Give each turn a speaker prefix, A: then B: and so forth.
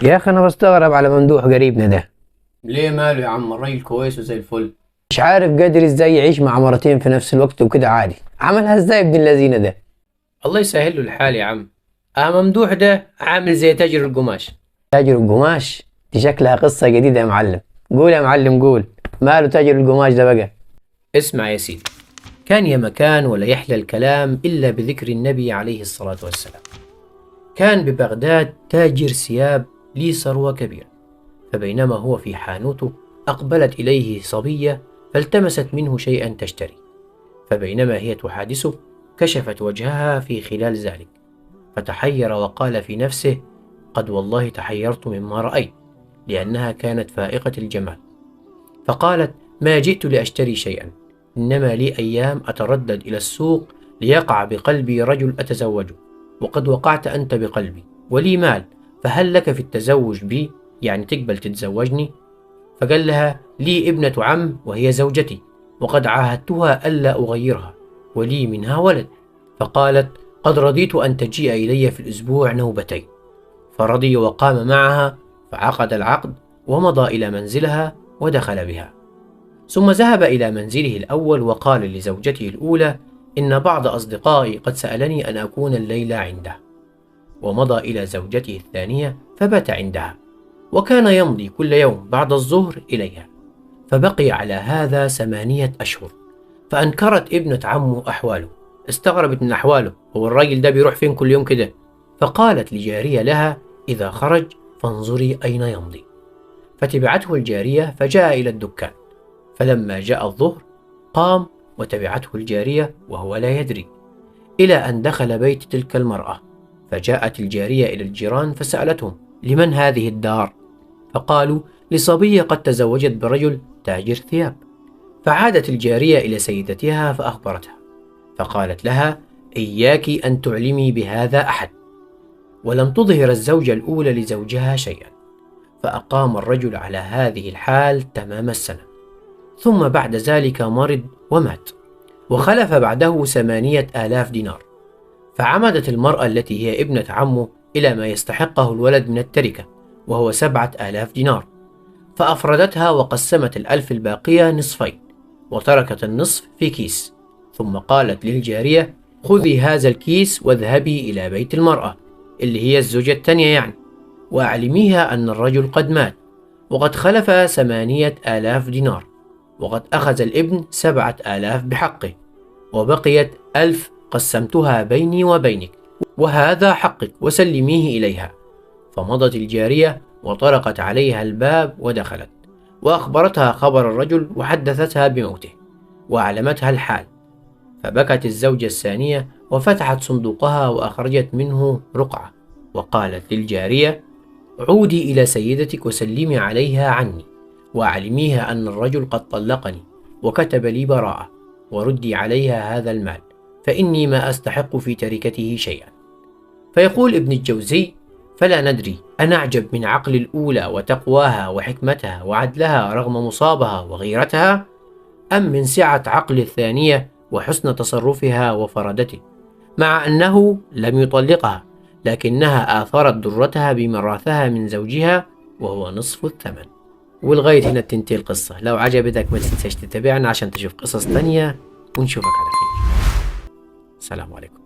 A: يا اخي انا بستغرب على ممدوح قريبنا ده.
B: ليه ماله يا عم؟ الراجل كويس وزي الفل.
A: مش عارف قادر ازاي يعيش مع مرتين في نفس الوقت وكده عادي. عملها ازاي ابن اللذينه ده؟
B: الله يسهل له الحال يا عم. ممدوح ده عامل زي تاجر القماش.
A: تاجر القماش دي شكلها قصه جديده يا معلم. قول يا معلم قول، ماله تاجر القماش ده بقى؟
B: اسمع يا سيدي، كان يا مكان ولا يحلى الكلام إلا بذكر النبي عليه الصلاة والسلام. كان ببغداد تاجر ثياب ليه ثروة كبيرة، فبينما هو في حانوته أقبلت إليه صبية فالتمست منه شيئا تشتري، فبينما هي تحادثه كشفت وجهها في خلال ذلك، فتحير وقال في نفسه: قد والله تحيرت مما رأيت، لأنها كانت فائقة الجمال. فقالت: ما جئت لأشتري شيئا، إنما لي أيام أتردد إلى السوق ليقع بقلبي رجل أتزوجه، وقد وقعت أنت بقلبي، ولي مال، فهل لك في التزوج بي؟ يعني تقبل تتزوجني؟ فقال لها: لي ابنة عم وهي زوجتي، وقد عاهدتها ألا أغيرها، ولي منها ولد. فقالت: قد رضيت أن تجيء إلي في الأسبوع نوبتين. فرضي وقام معها، فعقد العقد ومضى إلى منزلها ودخل بها. ثم ذهب إلى منزله الأول وقال لزوجته الأولى: إن بعض أصدقائي قد سألني أن أكون الليلة عنده. ومضى إلى زوجته الثانية فبات عندها، وكان يمضي كل يوم بعد الظهر إليها، فبقي على هذا 8 أشهر. فأنكرت ابنة عمه أحواله، استغربت من أحواله، هو الراجل ده بيروح فين كل يوم كده؟ فقالت لجارية لها: إذا خرج فانظري أين يمضي. فتبعته الجارية فجاء إلى الدكان، فلما جاء الظهر قام وتبعته الجارية وهو لا يدري، إلى أن دخل بيت تلك المرأة. فجاءت الجارية إلى الجيران فسألتهم: لمن هذه الدار؟ فقالوا: لصبية قد تزوجت برجل تاجر ثياب. فعادت الجارية إلى سيدتها فأخبرتها، فقالت لها: إياك أن تعلمي بهذا أحد. ولم تظهر الزوجة الأولى لزوجها شيئا. فأقام الرجل على هذه الحال تمام السنة، ثم بعد ذلك مرض ومات، وخلف بعده 8,000 دينار. فعمدت المرأة التي هي ابنة عمه إلى ما يستحقه الولد من التركة، وهو 7,000 دينار، فأفردتها وقسمت 1,000 الباقية نصفين، وتركت النصف في كيس. ثم قالت للجارية: خذي هذا الكيس واذهبي إلى بيت المرأة اللي هي الزوجة الثانية يعني، وأعلميها أن الرجل قد مات، وقد خلف 8,000 دينار، وقد أخذ الابن 7,000 بحقه، وبقيت 1,000 قسمتها بيني وبينك، وهذا حقك وسلميه إليها. فمضت الجارية وطرقت عليها الباب ودخلت، وأخبرتها خبر الرجل وحدثتها بموته وأعلمتها الحال. فبكت الزوجة الثانية وفتحت صندوقها وأخرجت منه رقعة، وقالت للجارية: عودي إلى سيدتك وسلمي عليها عني، وأعلميها أن الرجل قد طلقني وكتب لي براءة، وردي عليها هذا المال، فإني ما أستحق في تركته شيئا. فيقول ابن الجوزي: فلا ندري أنعجب من عقل الأولى وتقواها وحكمتها وعدلها رغم مصابها وغيرتها، أم من سعة عقل الثانية وحسن تصرفها وفردته، مع أنه لم يطلقها، لكنها آثرت ضرتها بميراثها من زوجها وهو نصف الثمن. ولغاية هنا تنتهي القصة. لو عجبتك ما تنساش تتابعنا عشان تشوف قصص تانية، ونشوفك على خير. السلام عليكم.